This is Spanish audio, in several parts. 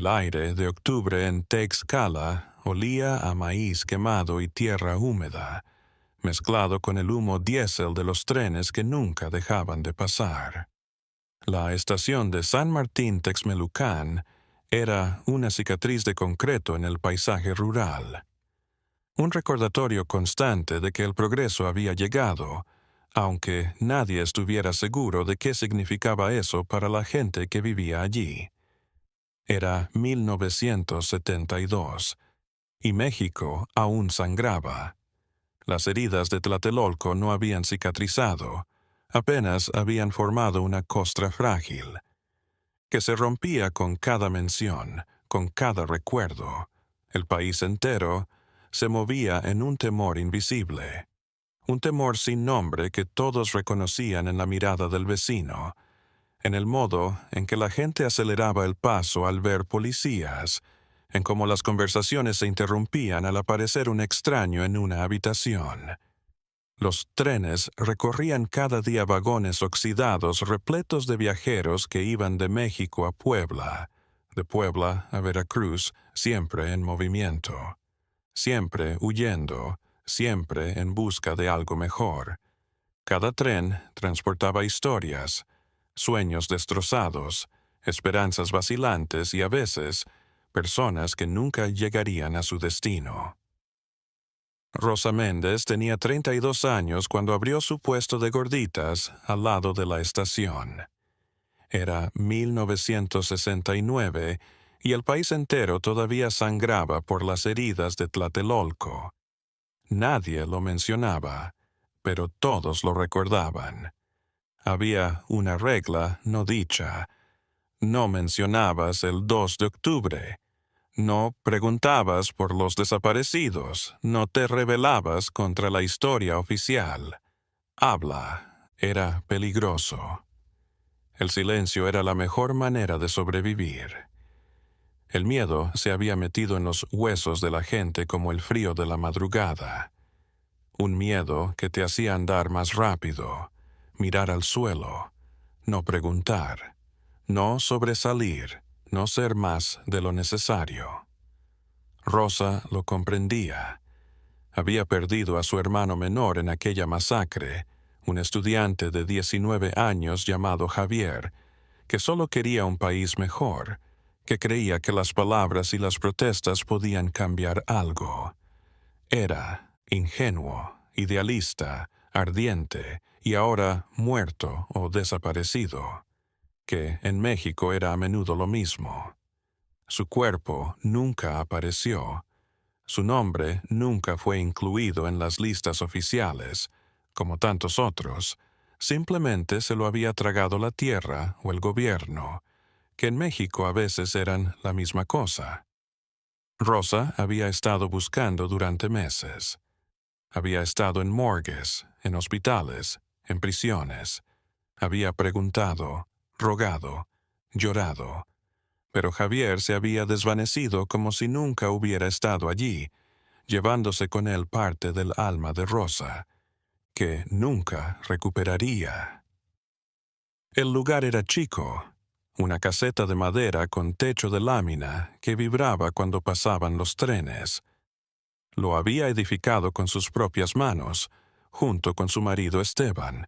El aire de octubre en Tlaxcala olía a maíz quemado y tierra húmeda, mezclado con el humo diésel de los trenes que nunca dejaban de pasar. La estación de San Martín Texmelucan era una cicatriz de concreto en el paisaje rural. Un recordatorio constante de que el progreso había llegado, aunque nadie estuviera seguro de qué significaba eso para la gente que vivía allí. Era 1972, y México aún sangraba. Las heridas de Tlatelolco no habían cicatrizado, apenas habían formado una costra frágil, que se rompía con cada mención, con cada recuerdo. El país entero se movía en un temor invisible, un temor sin nombre que todos reconocían en la mirada del vecino, en el modo en que la gente aceleraba el paso al ver policías, en cómo las conversaciones se interrumpían al aparecer un extraño en una habitación. Los trenes recorrían cada día vagones oxidados repletos de viajeros que iban de México a Puebla, de Puebla a Veracruz, siempre en movimiento, siempre huyendo, siempre en busca de algo mejor. Cada tren transportaba historias, sueños destrozados, esperanzas vacilantes y a veces personas que nunca llegarían a su destino. Rosa Méndez tenía 32 años cuando abrió su puesto de gorditas al lado de la estación. Era 1969 y el país entero todavía sangraba por las heridas de Tlatelolco. Nadie lo mencionaba, pero todos lo recordaban. Había una regla no dicha. No mencionabas el 2 de octubre. No preguntabas por los desaparecidos. No te rebelabas contra la historia oficial. Habla. Era peligroso. El silencio era la mejor manera de sobrevivir. El miedo se había metido en los huesos de la gente como el frío de la madrugada. Un miedo que te hacía andar más rápido, mirar al suelo, no preguntar, no sobresalir, no ser más de lo necesario. Rosa lo comprendía. Había perdido a su hermano menor en aquella masacre, un estudiante de 19 años llamado Javier, que solo quería un país mejor, que creía que las palabras y las protestas podían cambiar algo. Era ingenuo, idealista, ardiente, y ahora muerto o desaparecido, que en México era a menudo lo mismo. Su cuerpo nunca apareció. Su nombre nunca fue incluido en las listas oficiales, como tantos otros. Simplemente se lo había tragado la tierra o el gobierno, que en México a veces eran la misma cosa. Rosa había estado buscando durante meses. Había estado en morgues, en hospitales, en prisiones. Había preguntado, rogado, llorado. Pero Javier se había desvanecido como si nunca hubiera estado allí, llevándose con él parte del alma de Rosa, que nunca recuperaría. El lugar era chico, una caseta de madera con techo de lámina que vibraba cuando pasaban los trenes. Lo había edificado con sus propias manos, junto con su marido Esteban,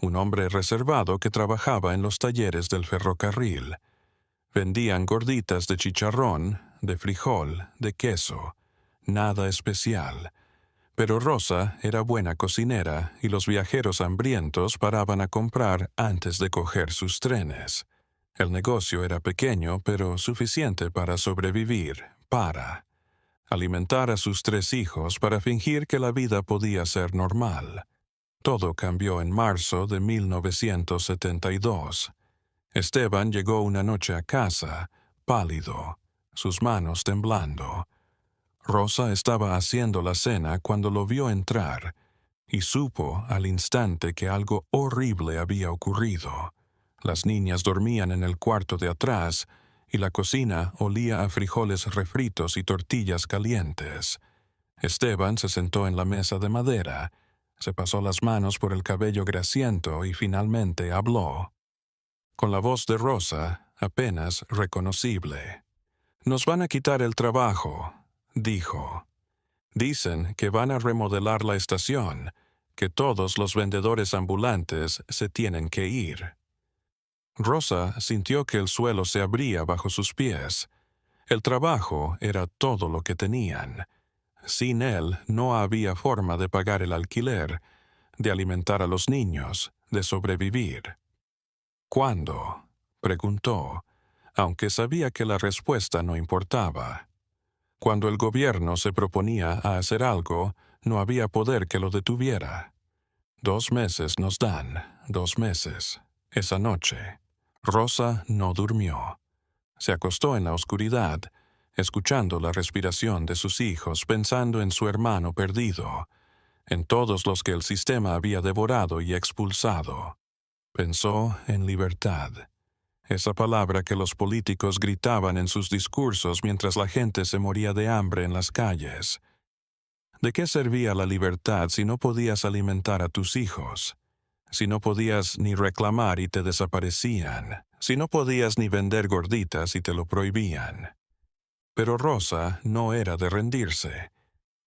un hombre reservado que trabajaba en los talleres del ferrocarril. Vendían gorditas de chicharrón, de frijol, de queso, nada especial. Pero Rosa era buena cocinera y los viajeros hambrientos paraban a comprar antes de coger sus trenes. El negocio era pequeño, pero suficiente para sobrevivir, para alimentar a sus 3 hijos, para fingir que la vida podía ser normal. Todo cambió en marzo de 1972. Esteban llegó una noche a casa, pálido, sus manos temblando. Rosa estaba haciendo la cena cuando lo vio entrar, y supo al instante que algo horrible había ocurrido. Las niñas dormían en el cuarto de atrás, y la cocina olía a frijoles refritos y tortillas calientes. Esteban se sentó en la mesa de madera, se pasó las manos por el cabello grasiento y finalmente habló, con la voz de Rosa apenas reconocible. Nos van a quitar el trabajo, dijo. Dicen que van a remodelar la estación, que todos los vendedores ambulantes se tienen que ir. Rosa sintió que el suelo se abría bajo sus pies. El trabajo era todo lo que tenían. Sin él no había forma de pagar el alquiler, de alimentar a los niños, de sobrevivir. ¿Cuándo?, preguntó, aunque sabía que la respuesta no importaba. Cuando el gobierno se proponía a hacer algo, no había poder que lo detuviera. 2 meses nos dan, 2 meses. Esa noche, Rosa no durmió. Se acostó en la oscuridad, escuchando la respiración de sus hijos, pensando en su hermano perdido, en todos los que el sistema había devorado y expulsado. Pensó en libertad. Esa palabra que los políticos gritaban en sus discursos mientras la gente se moría de hambre en las calles. ¿De qué servía la libertad si no podías alimentar a tus hijos? Si no podías ni reclamar y te desaparecían? Si no podías ni vender gorditas y te lo prohibían? Pero Rosa no era de rendirse.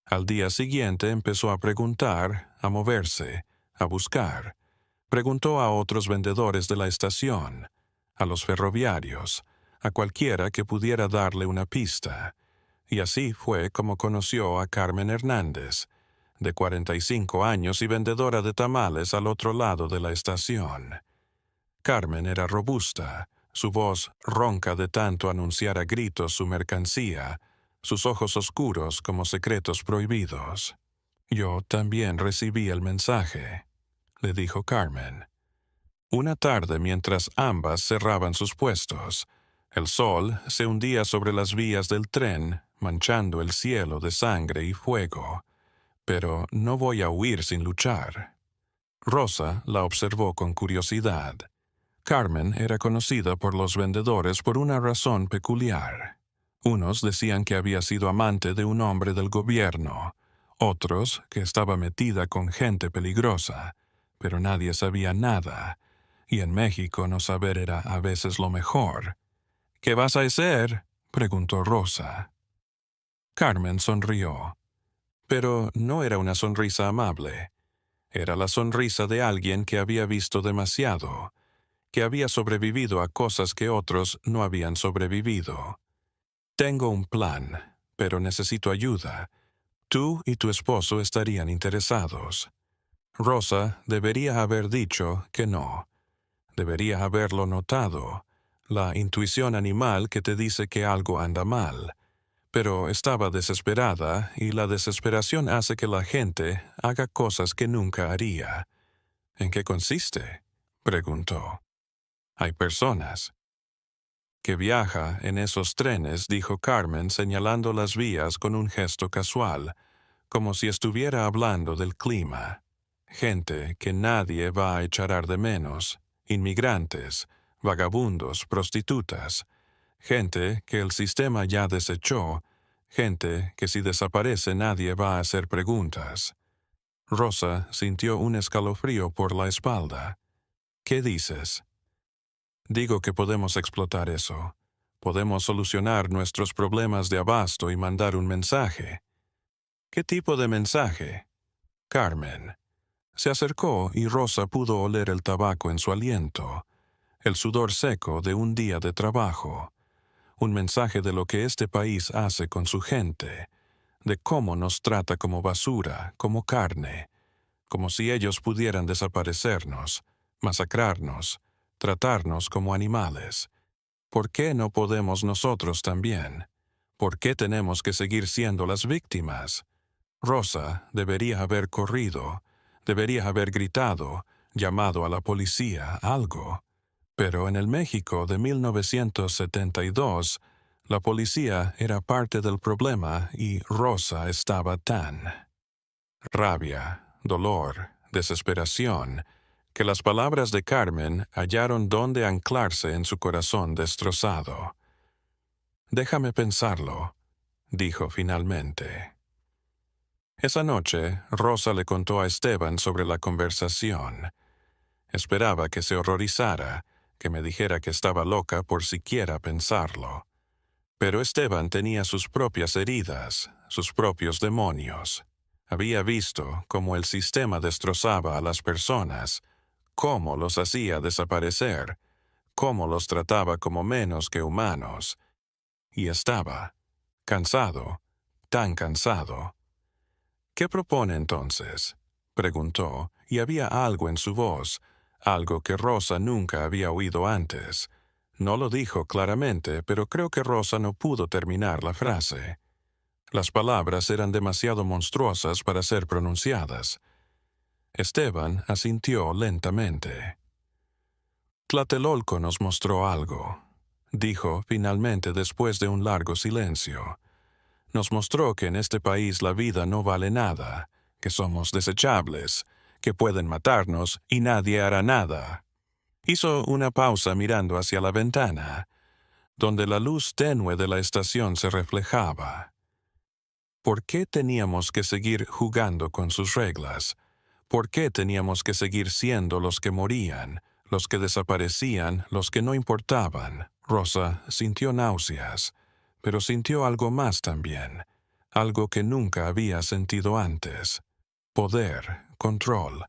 Al día siguiente empezó a preguntar, a moverse, a buscar. Preguntó a otros vendedores de la estación, a los ferroviarios, a cualquiera que pudiera darle una pista. Y así fue como conoció a Carmen Hernández, de 45 años y vendedora de tamales al otro lado de la estación. Carmen era robusta, su voz ronca de tanto anunciar a gritos su mercancía, sus ojos oscuros como secretos prohibidos. «Yo también recibí el mensaje», le dijo Carmen. Una tarde, mientras ambas cerraban sus puestos, el sol se hundía sobre las vías del tren, manchando el cielo de sangre y fuego. «Pero no voy a huir sin luchar». Rosa la observó con curiosidad. Carmen era conocida por los vendedores por una razón peculiar. Unos decían que había sido amante de un hombre del gobierno, otros que estaba metida con gente peligrosa, pero nadie sabía nada, y en México no saber era a veces lo mejor. «¿Qué vas a hacer?», preguntó Rosa. Carmen sonrió, pero no era una sonrisa amable. Era la sonrisa de alguien que había visto demasiado, que había sobrevivido a cosas que otros no habían sobrevivido. «Tengo un plan, pero necesito ayuda. Tú y tu esposo estarían interesados». Rosa debería haber dicho que no. Debería haberlo notado, la intuición animal que te dice que algo anda mal. Pero estaba desesperada, y la desesperación hace que la gente haga cosas que nunca haría. «¿En qué consiste?», preguntó. «Hay personas». «Que viaja en esos trenes», dijo Carmen señalando las vías con un gesto casual, como si estuviera hablando del clima. «Gente que nadie va a echar de menos, inmigrantes, vagabundos, prostitutas, gente que el sistema ya desechó, gente que si desaparece nadie va a hacer preguntas». Rosa sintió un escalofrío por la espalda. «¿Qué dices?». «Digo que podemos explotar eso. Podemos solucionar nuestros problemas de abasto y mandar un mensaje». «¿Qué tipo de mensaje?». «Carmen». Se acercó y Rosa pudo oler el tabaco en su aliento, el sudor seco de un día de trabajo. Un mensaje de lo que este país hace con su gente, de cómo nos trata como basura, como carne, como si ellos pudieran desaparecernos, masacrarnos, tratarnos como animales. ¿Por qué no podemos nosotros también? ¿Por qué tenemos que seguir siendo las víctimas? Rosa debería haber corrido, debería haber gritado, llamado a la policía, algo. Pero en el México de 1972, la policía era parte del problema y Rosa estaba tan rabia, dolor, desesperación, que las palabras de Carmen hallaron dónde anclarse en su corazón destrozado. «Déjame pensarlo», dijo finalmente. Esa noche, Rosa le contó a Esteban sobre la conversación. Esperaba que se horrorizara, que me dijera que estaba loca por siquiera pensarlo. Pero Esteban tenía sus propias heridas, sus propios demonios. Había visto cómo el sistema destrozaba a las personas, cómo los hacía desaparecer, cómo los trataba como menos que humanos. Y estaba cansado, tan cansado. ¿Qué propone entonces?, preguntó, y había algo en su voz, algo que Rosa nunca había oído antes. No lo dijo claramente, pero creo que Rosa no pudo terminar la frase. Las palabras eran demasiado monstruosas para ser pronunciadas. Esteban asintió lentamente. Tlatelolco nos mostró algo, dijo finalmente después de un largo silencio. Nos mostró que en este país la vida no vale nada, que somos desechables, que pueden matarnos y nadie hará nada. Hizo una pausa mirando hacia la ventana, donde la luz tenue de la estación se reflejaba. ¿Por qué teníamos que seguir jugando con sus reglas? ¿Por qué teníamos que seguir siendo los que morían, los que desaparecían, los que no importaban? Rosa sintió náuseas, pero sintió algo más también, algo que nunca había sentido antes. Poder, control.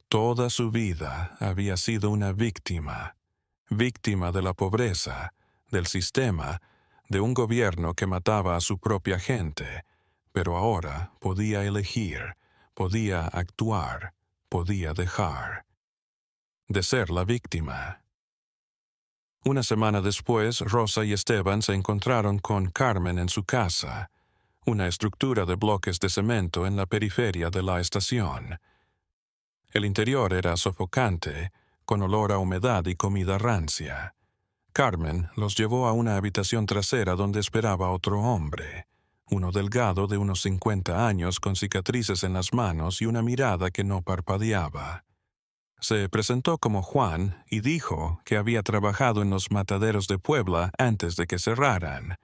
Toda su vida había sido una víctima de la pobreza, del sistema, de un gobierno que mataba a su propia gente, pero ahora podía elegir, podía actuar, podía dejar de ser la víctima. Una semana después, Rosa y Esteban se encontraron con Carmen en su casa, una estructura de bloques de cemento en la periferia de la estación. El interior era sofocante, con olor a humedad y comida rancia. Carmen los llevó a una habitación trasera donde esperaba otro hombre, uno delgado de unos 50 años con cicatrices en las manos y una mirada que no parpadeaba. Se presentó como Juan y dijo que había trabajado en los mataderos de Puebla antes de que cerraran.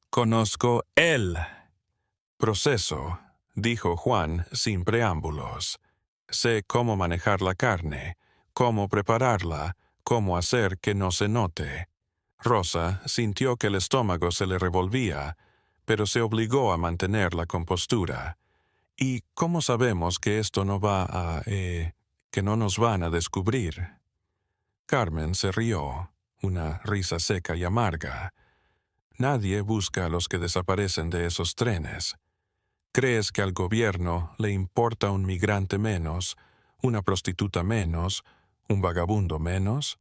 «Conozco el proceso», dijo Juan sin preámbulos. «Sé cómo manejar la carne, cómo prepararla, cómo hacer que no se note». Rosa sintió que el estómago se le revolvía, pero se obligó a mantener la compostura. «¿Y cómo sabemos que esto no va a, que no nos van a descubrir?» Carmen se rió, una risa seca y amarga. «Nadie busca a los que desaparecen de esos trenes. ¿Crees que al gobierno le importa un migrante menos, una prostituta menos, un vagabundo menos?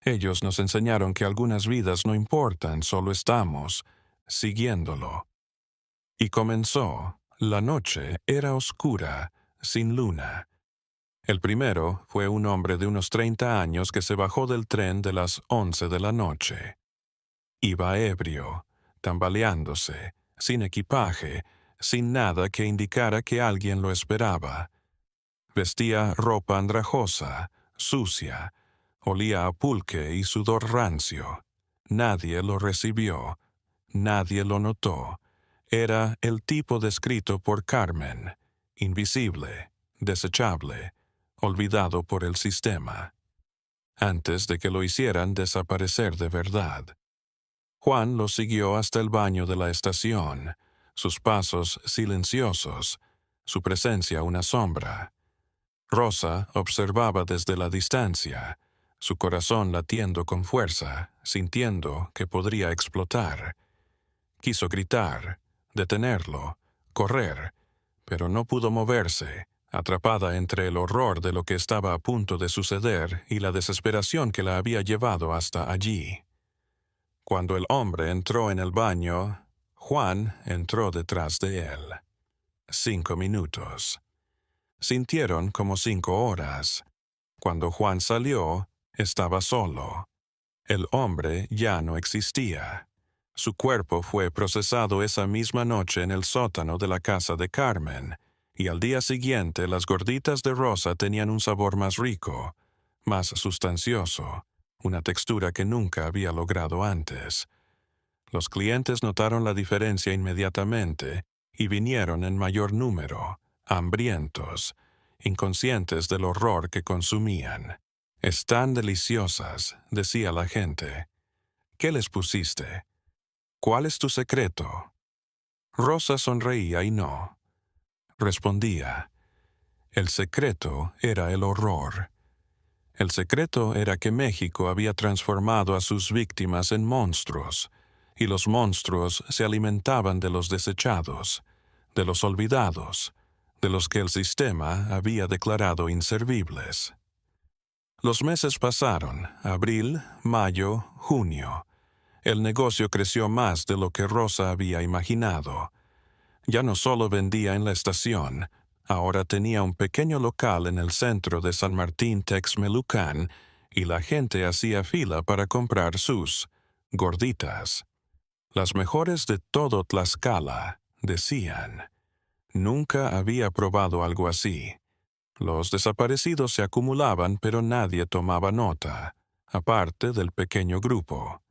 Ellos nos enseñaron que algunas vidas no importan, solo estamos siguiéndolo». Y comenzó. La noche era oscura, sin luna. El primero fue un hombre de unos 30 años que se bajó del tren de las 11 de la noche. Iba ebrio, tambaleándose, sin equipaje, sin nada que indicara que alguien lo esperaba. Vestía ropa andrajosa, sucia, olía a pulque y sudor rancio. Nadie lo recibió, nadie lo notó. Era el tipo descrito por Carmen, invisible, desechable, olvidado por el sistema, antes de que lo hicieran desaparecer de verdad. Juan lo siguió hasta el baño de la estación, sus pasos silenciosos, su presencia una sombra. Rosa observaba desde la distancia, su corazón latiendo con fuerza, sintiendo que podría explotar. Quiso gritar, detenerlo, correr, pero no pudo moverse, atrapada entre el horror de lo que estaba a punto de suceder y la desesperación que la había llevado hasta allí. Cuando el hombre entró en el baño, Juan entró detrás de él. 5 minutos. Sintieron como 5 horas. Cuando Juan salió, estaba solo. El hombre ya no existía. Su cuerpo fue procesado esa misma noche en el sótano de la casa de Carmen, y al día siguiente las gorditas de Rosa tenían un sabor más rico, más sustancioso, una textura que nunca había logrado antes. Los clientes notaron la diferencia inmediatamente y vinieron en mayor número, hambrientos, inconscientes del horror que consumían. «Están deliciosas», decía la gente. «¿Qué les pusiste?» ¿Cuál es tu secreto? Rosa sonreía y no. Respondía. El secreto era el horror. El secreto era que México había transformado a sus víctimas en monstruos, y los monstruos se alimentaban de los desechados, de los olvidados, de los que el sistema había declarado inservibles. Los meses pasaron, abril, mayo, junio. El negocio creció más de lo que Rosa había imaginado. Ya no solo vendía en la estación, ahora tenía un pequeño local en el centro de San Martín Texmelucan y la gente hacía fila para comprar sus gorditas. Las mejores de todo Tlaxcala, decían. Nunca había probado algo así. Los desaparecidos se acumulaban, pero nadie tomaba nota, aparte del pequeño grupo.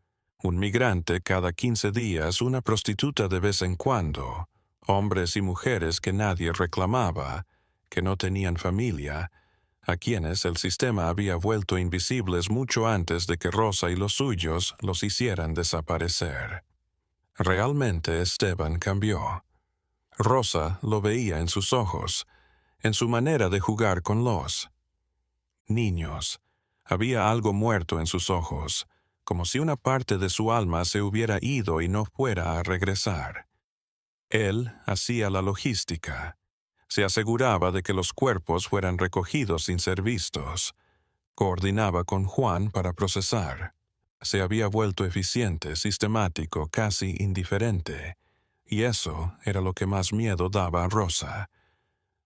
Un migrante cada 15 días, una prostituta de vez en cuando, hombres y mujeres que nadie reclamaba, que no tenían familia, a quienes el sistema había vuelto invisibles mucho antes de que Rosa y los suyos los hicieran desaparecer. Realmente Esteban cambió. Rosa lo veía en sus ojos, en su manera de jugar con los niños. Había algo muerto en sus ojos, como si una parte de su alma se hubiera ido y no fuera a regresar. Él hacía la logística. Se aseguraba de que los cuerpos fueran recogidos sin ser vistos. Coordinaba con Juan para procesar. Se había vuelto eficiente, sistemático, casi indiferente. Y eso era lo que más miedo daba a Rosa.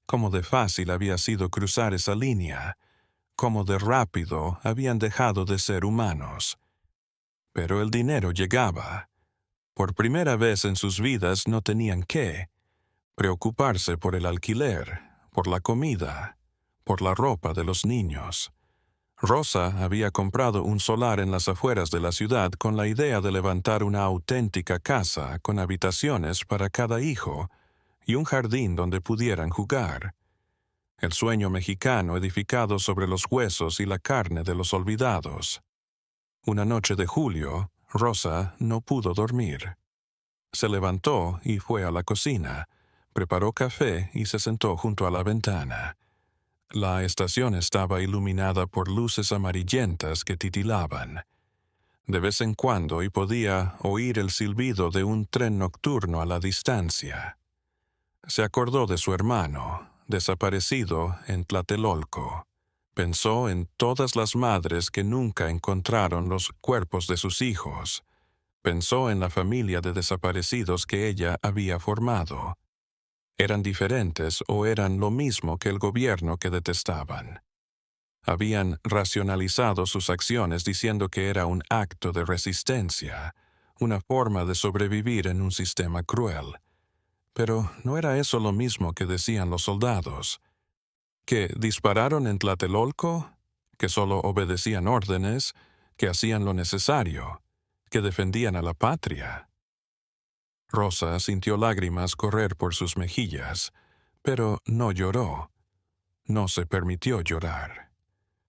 Cómo de fácil había sido cruzar esa línea. Cómo de rápido habían dejado de ser humanos. Pero el dinero llegaba. Por primera vez en sus vidas no tenían que preocuparse por el alquiler, por la comida, por la ropa de los niños. Rosa había comprado un solar en las afueras de la ciudad con la idea de levantar una auténtica casa con habitaciones para cada hijo y un jardín donde pudieran jugar. El sueño mexicano edificado sobre los huesos y la carne de los olvidados. Una noche de julio, Rosa no pudo dormir. Se levantó y fue a la cocina, preparó café y se sentó junto a la ventana. La estación estaba iluminada por luces amarillentas que titilaban. De vez en cuando y podía oír el silbido de un tren nocturno a la distancia. Se acordó de su hermano, desaparecido en Tlatelolco. Pensó en todas las madres que nunca encontraron los cuerpos de sus hijos. Pensó en la familia de desaparecidos que ella había formado. ¿Eran diferentes o eran lo mismo que el gobierno que detestaban? Habían racionalizado sus acciones diciendo que era un acto de resistencia, una forma de sobrevivir en un sistema cruel. Pero ¿no era eso lo mismo que decían los soldados? ¿Que dispararon en Tlatelolco? ¿Que solo obedecían órdenes? ¿Que hacían lo necesario? ¿Que defendían a la patria? Rosa sintió lágrimas correr por sus mejillas, pero no lloró. No se permitió llorar.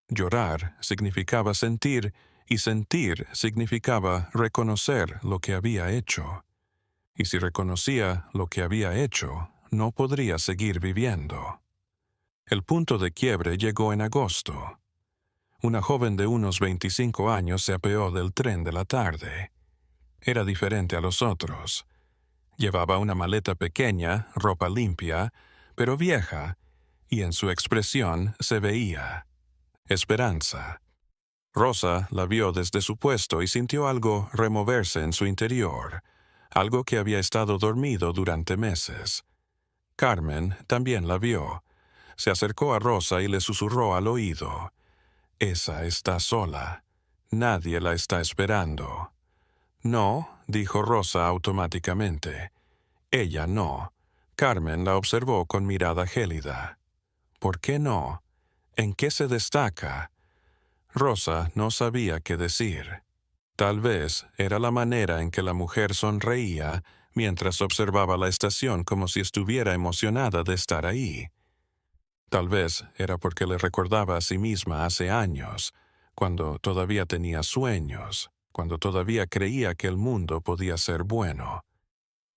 Llorar significaba sentir, y sentir significaba reconocer lo que había hecho. Y si reconocía lo que había hecho, no podría seguir viviendo. El punto de quiebre llegó en agosto. Una joven de unos 25 años se apeó del tren de la tarde. Era diferente a los otros. Llevaba una maleta pequeña, ropa limpia, pero vieja, y en su expresión se veía esperanza. Rosa la vio desde su puesto y sintió algo removerse en su interior, algo que había estado dormido durante meses. Carmen también la vio. Se acercó a Rosa y le susurró al oído. «Esa está sola. Nadie la está esperando». «No», dijo Rosa automáticamente. Ella no. Carmen la observó con mirada gélida. «¿Por qué no? ¿En qué se destaca?» Rosa no sabía qué decir. Tal vez era la manera en que la mujer sonreía mientras observaba la estación como si estuviera emocionada de estar ahí. Tal vez era porque le recordaba a sí misma hace años, cuando todavía tenía sueños, cuando todavía creía que el mundo podía ser bueno.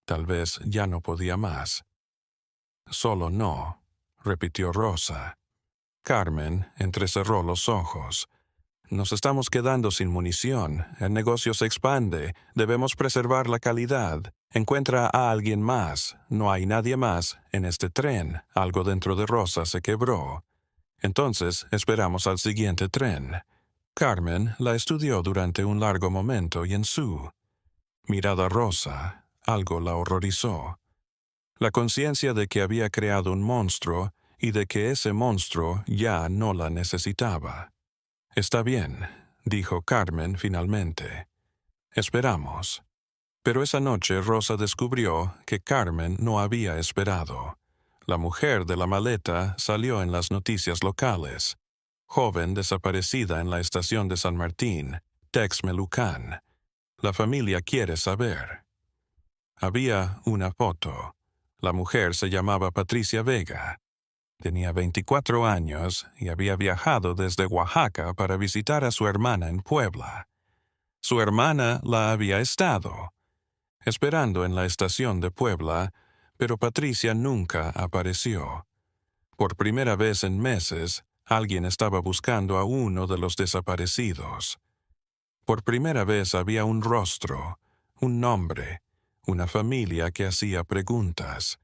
Tal vez ya no podía más. Solo no, repitió Rosa. Carmen entrecerró los ojos. Nos estamos quedando sin munición. El negocio se expande. Debemos preservar la calidad. Encuentra a alguien más. No hay nadie más en este tren. Algo dentro de Rosa se quebró. Entonces esperamos al siguiente tren. Carmen la estudió durante un largo momento y en su mirada rosa, algo la horrorizó. La conciencia de que había creado un monstruo y de que ese monstruo ya no la necesitaba. Está bien, dijo Carmen finalmente. Esperamos. Pero esa noche Rosa descubrió que Carmen no había esperado. La mujer de la maleta salió en las noticias locales. Joven desaparecida en la estación de San Martín, Texmelucan. La familia quiere saber. Había una foto. La mujer se llamaba Patricia Vega. Tenía 24 años y había viajado desde Oaxaca para visitar a su hermana en Puebla. Su hermana la había estado esperando en la estación de Puebla, pero Patricia nunca apareció. Por primera vez en meses, alguien estaba buscando a uno de los desaparecidos. Por primera vez había un rostro, un nombre, una familia que hacía preguntas.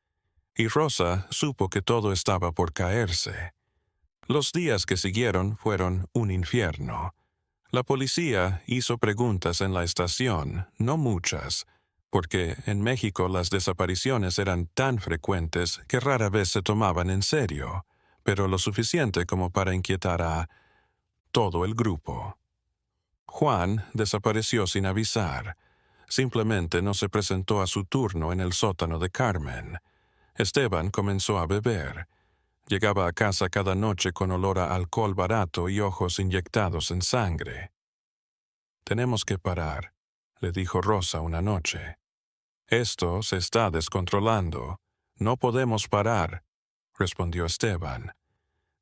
Y Rosa supo que todo estaba por caerse. Los días que siguieron fueron un infierno. La policía hizo preguntas en la estación, no muchas, porque en México las desapariciones eran tan frecuentes que rara vez se tomaban en serio, pero lo suficiente como para inquietar a todo el grupo. Juan desapareció sin avisar. Simplemente no se presentó a su turno en el sótano de Carmen. Esteban comenzó a beber. Llegaba a casa cada noche con olor a alcohol barato y ojos inyectados en sangre. «Tenemos que parar», le dijo Rosa una noche. «Esto se está descontrolando. No podemos parar», respondió Esteban.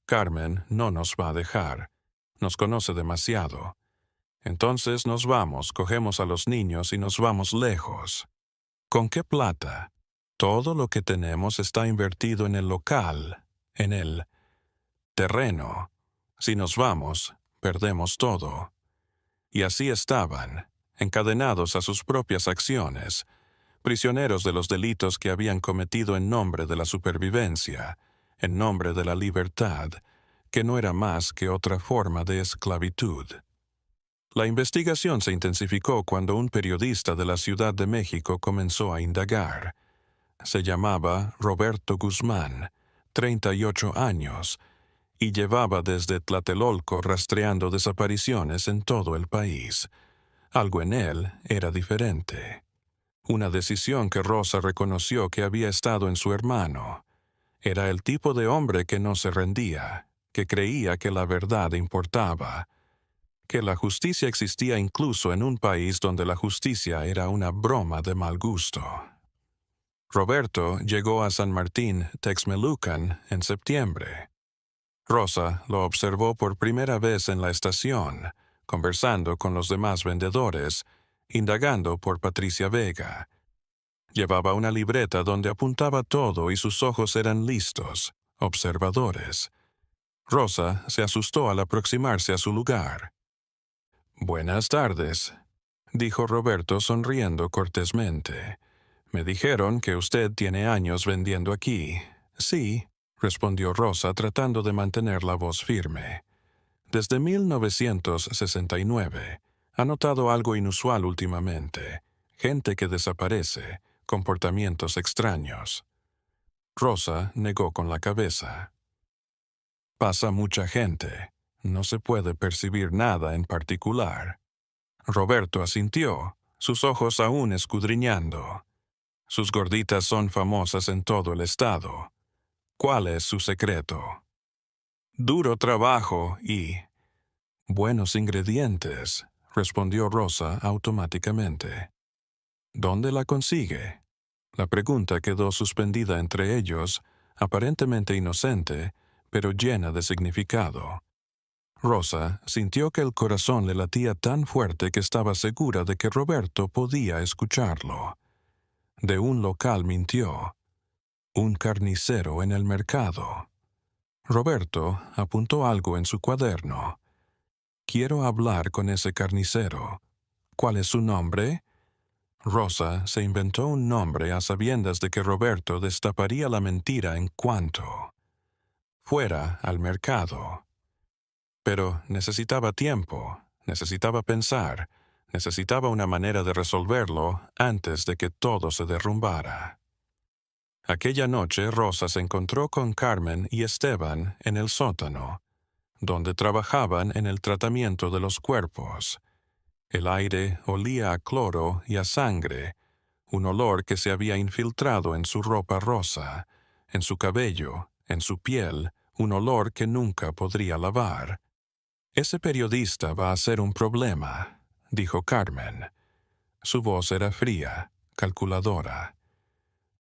«Carmen no nos va a dejar. Nos conoce demasiado. Entonces nos vamos, cogemos a los niños y nos vamos lejos». «¿Con qué plata?» «Todo lo que tenemos está invertido en el local, en el terreno. Si nos vamos, perdemos todo». Y así estaban, encadenados a sus propias acciones, prisioneros de los delitos que habían cometido en nombre de la supervivencia, en nombre de la libertad, que no era más que otra forma de esclavitud. La investigación se intensificó cuando un periodista de la Ciudad de México comenzó a indagar. Se llamaba Roberto Guzmán, 38 años, y llevaba desde Tlatelolco rastreando desapariciones en todo el país. Algo en él era diferente. Una decisión que Rosa reconoció que había estado en su hermano. Era el tipo de hombre que no se rendía, que creía que la verdad importaba, que la justicia existía incluso en un país donde la justicia era una broma de mal gusto. Roberto llegó a San Martín, Texmelucan, en septiembre. Rosa lo observó por primera vez en la estación, conversando con los demás vendedores, indagando por Patricia Vega. Llevaba una libreta donde apuntaba todo y sus ojos eran listos, observadores. Rosa se asustó al aproximarse a su lugar. «Buenas tardes», dijo Roberto sonriendo cortésmente. «Me dijeron que usted tiene años vendiendo aquí». «Sí», respondió Rosa tratando de mantener la voz firme. «Desde 1969. Ha notado algo inusual últimamente. Gente que desaparece, comportamientos extraños». Rosa negó con la cabeza. «Pasa mucha gente. No se puede percibir nada en particular». Roberto asintió, sus ojos aún escudriñando. «Sus gorditas son famosas en todo el estado. ¿Cuál es su secreto?» «Duro trabajo y buenos ingredientes», respondió Rosa automáticamente. «¿Dónde la consigue?» La pregunta quedó suspendida entre ellos, aparentemente inocente, pero llena de significado. Rosa sintió que el corazón le latía tan fuerte que estaba segura de que Roberto podía escucharlo. De un local mintió. Un carnicero en el mercado. Roberto apuntó algo en su cuaderno. Quiero hablar con ese carnicero. ¿Cuál es su nombre? Rosa se inventó un nombre a sabiendas de que Roberto destaparía la mentira en cuanto fuera al mercado. Pero necesitaba tiempo, necesitaba pensar, necesitaba una manera de resolverlo antes de que todo se derrumbara. Aquella noche Rosa se encontró con Carmen y Esteban en el sótano, donde trabajaban en el tratamiento de los cuerpos. El aire olía a cloro y a sangre, un olor que se había infiltrado en su ropa rosa, en su cabello, en su piel, un olor que nunca podría lavar. «Ese periodista va a ser un problema», dijo Carmen. Su voz era fría, calculadora.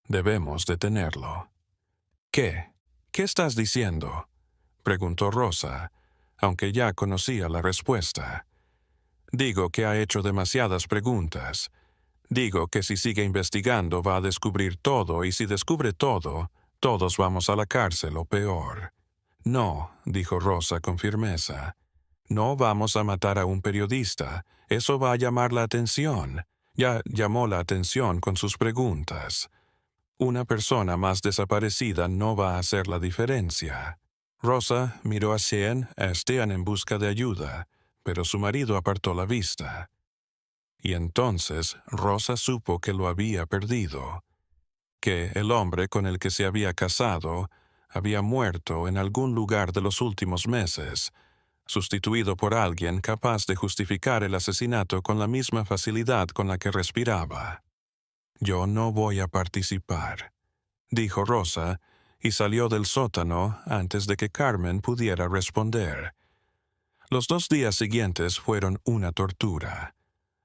«Debemos detenerlo». «¿Qué? ¿Qué estás diciendo?», preguntó Rosa, aunque ya conocía la respuesta. «Digo que ha hecho demasiadas preguntas. Digo que si sigue investigando va a descubrir todo y si descubre todo, todos vamos a la cárcel o peor». «No», dijo Rosa con firmeza. «No vamos a matar a un periodista. Eso va a llamar la atención. Ya llamó la atención con sus preguntas. Una persona más desaparecida no va a hacer la diferencia». Rosa miró a Esteban en busca de ayuda, pero su marido apartó la vista. Y entonces Rosa supo que lo había perdido, que el hombre con el que se había casado había muerto en algún lugar de los últimos meses, sustituido por alguien capaz de justificar el asesinato con la misma facilidad con la que respiraba. «Yo no voy a participar», dijo Rosa, y salió del sótano antes de que Carmen pudiera responder. Los 2 días siguientes fueron una tortura.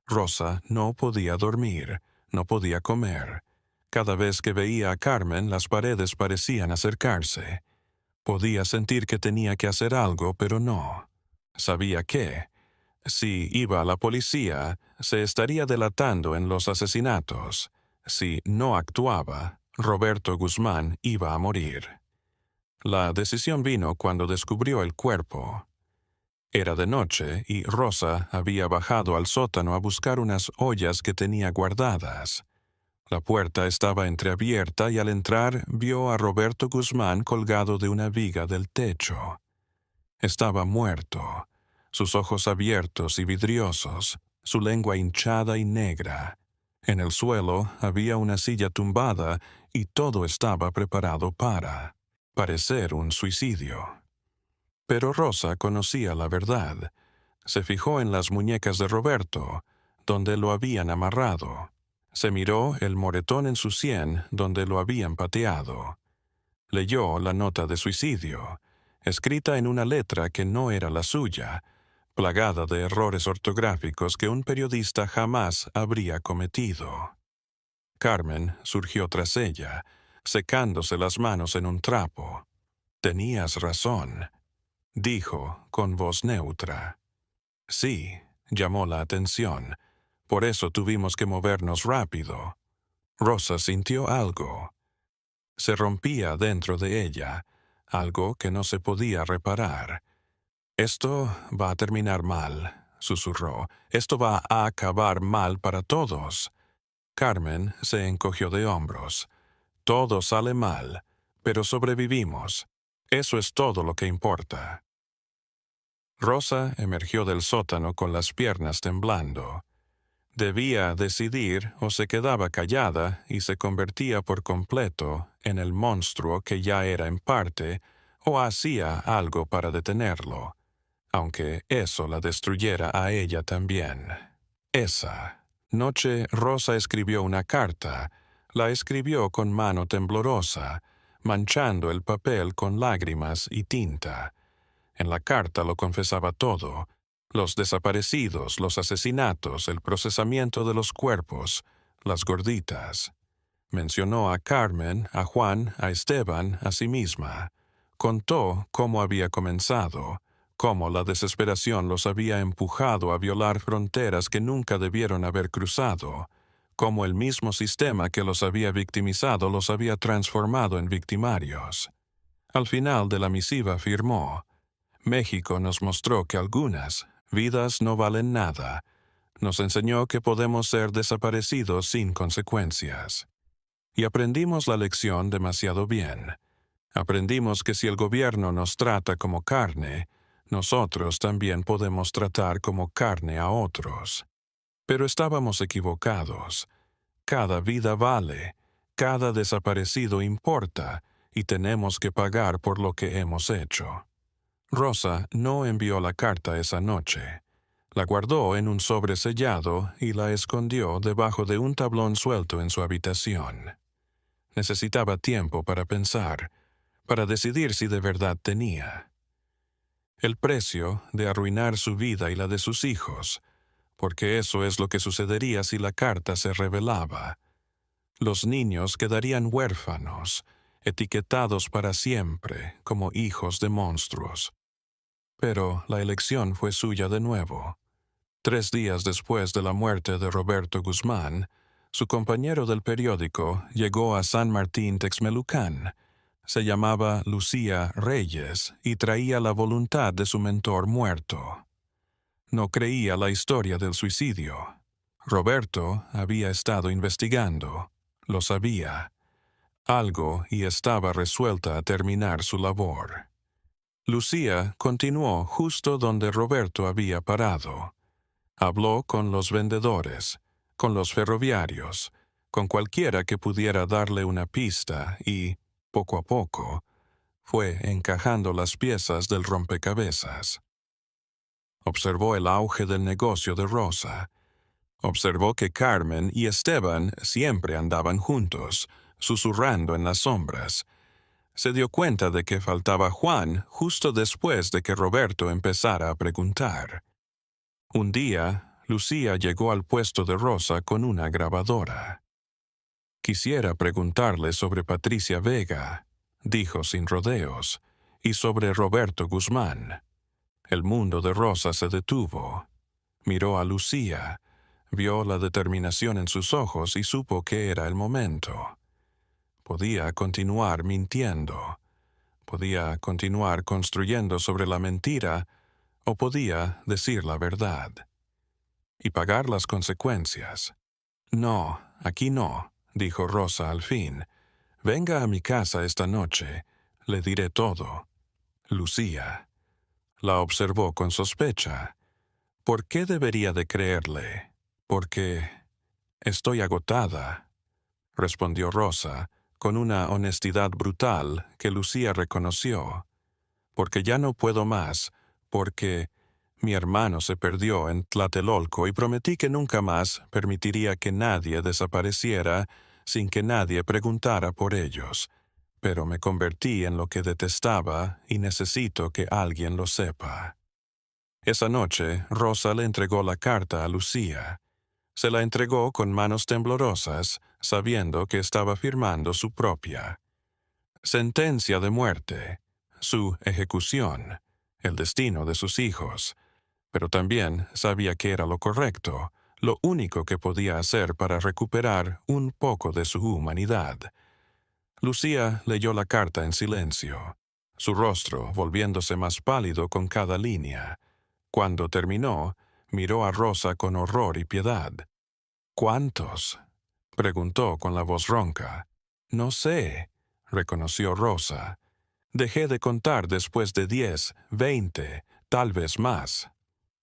Rosa no podía dormir, no podía comer. Cada vez que veía a Carmen, las paredes parecían acercarse. Podía sentir que tenía que hacer algo, pero no. Sabía que, si iba a la policía, se estaría delatando en los asesinatos. Si no actuaba, Roberto Guzmán iba a morir. La decisión vino cuando descubrió el cuerpo. Era de noche y Rosa había bajado al sótano a buscar unas ollas que tenía guardadas. La puerta estaba entreabierta y al entrar vio a Roberto Guzmán colgado de una viga del techo. Estaba muerto, sus ojos abiertos y vidriosos, su lengua hinchada y negra. En el suelo había una silla tumbada y todo estaba preparado para parecer un suicidio. Pero Rosa conocía la verdad. Se fijó en las muñecas de Roberto, donde lo habían amarrado. Se miró el moretón en su sien, donde lo habían pateado. Leyó la nota de suicidio, escrita en una letra que no era la suya, plagada de errores ortográficos que un periodista jamás habría cometido. Carmen surgió tras ella, secándose las manos en un trapo. «Tenías razón», dijo con voz neutra. «Sí», llamó la atención. «Por eso tuvimos que movernos rápido». Rosa sintió algo. Se rompía dentro de ella, algo que no se podía reparar. «Esto va a terminar mal», susurró. «Esto va a acabar mal para todos». Carmen se encogió de hombros. «Todo sale mal, pero sobrevivimos. Eso es todo lo que importa». Rosa emergió del sótano con las piernas temblando. Debía decidir o se quedaba callada y se convertía por completo en el monstruo que ya era en parte, o hacía algo para detenerlo, aunque eso la destruyera a ella también. Esa noche Rosa escribió una carta. La escribió con mano temblorosa, manchando el papel con lágrimas y tinta. En la carta lo confesaba todo: los desaparecidos, los asesinatos, el procesamiento de los cuerpos, las gorditas. Mencionó a Carmen, a Juan, a Esteban, a sí misma. Contó cómo había comenzado, cómo la desesperación los había empujado a violar fronteras que nunca debieron haber cruzado, cómo el mismo sistema que los había victimizado los había transformado en victimarios. Al final de la misiva afirmó: México nos mostró que algunas vidas no valen nada. Nos enseñó que podemos ser desaparecidos sin consecuencias. Y aprendimos la lección demasiado bien. Aprendimos que si el gobierno nos trata como carne, nosotros también podemos tratar como carne a otros. Pero estábamos equivocados. Cada vida vale, cada desaparecido importa, y tenemos que pagar por lo que hemos hecho. Rosa no envió la carta esa noche. La guardó en un sobre sellado y la escondió debajo de un tablón suelto en su habitación. Necesitaba tiempo para pensar, para decidir si de verdad tenía. El precio de arruinar su vida y la de sus hijos, porque eso es lo que sucedería si la carta se revelaba. Los niños quedarían huérfanos, etiquetados para siempre como hijos de monstruos. Pero la elección fue suya de nuevo. 3 días después de la muerte de Roberto Guzmán, su compañero del periódico llegó a San Martín Texmelucán. Se llamaba Lucía Reyes y traía la voluntad de su mentor muerto. No creía la historia del suicidio. Roberto había estado investigando. Lo sabía. Algo y estaba resuelta a terminar su labor. Lucía continuó justo donde Roberto había parado. Habló con los vendedores, con los ferroviarios, con cualquiera que pudiera darle una pista y, poco a poco, fue encajando las piezas del rompecabezas. Observó el auge del negocio de Rosa. Observó que Carmen y Esteban siempre andaban juntos, susurrando en las sombras. Se dio cuenta de que faltaba Juan justo después de que Roberto empezara a preguntar. Un día, Lucía llegó al puesto de Rosa con una grabadora. Quisiera preguntarle sobre Patricia Vega, dijo sin rodeos, y sobre Roberto Guzmán. El mundo de Rosa se detuvo. Miró a Lucía, vio la determinación en sus ojos y supo que era el momento. Podía continuar mintiendo. Podía continuar construyendo sobre la mentira o podía decir la verdad. Y pagar las consecuencias. No, aquí no, dijo Rosa al fin. Venga a mi casa esta noche. Le diré todo. Lucía la observó con sospecha. ¿Por qué debería de creerle? Porque estoy agotada, respondió Rosa, con una honestidad brutal que Lucía reconoció. Porque ya no puedo más, porque mi hermano se perdió en Tlatelolco y prometí que nunca más permitiría que nadie desapareciera sin que nadie preguntara por ellos. Pero me convertí en lo que detestaba y necesito que alguien lo sepa. Esa noche, Rosa le entregó la carta a Lucía. Se la entregó con manos temblorosas, sabiendo que estaba firmando su propia sentencia de muerte, su ejecución, el destino de sus hijos. Pero también sabía que era lo correcto, lo único que podía hacer para recuperar un poco de su humanidad. Lucía leyó la carta en silencio, su rostro volviéndose más pálido con cada línea. Cuando terminó, miró a Rosa con horror y piedad. ¿Cuántos?, preguntó con la voz ronca. No sé, reconoció Rosa. Dejé de contar después de 10, 20, tal vez más.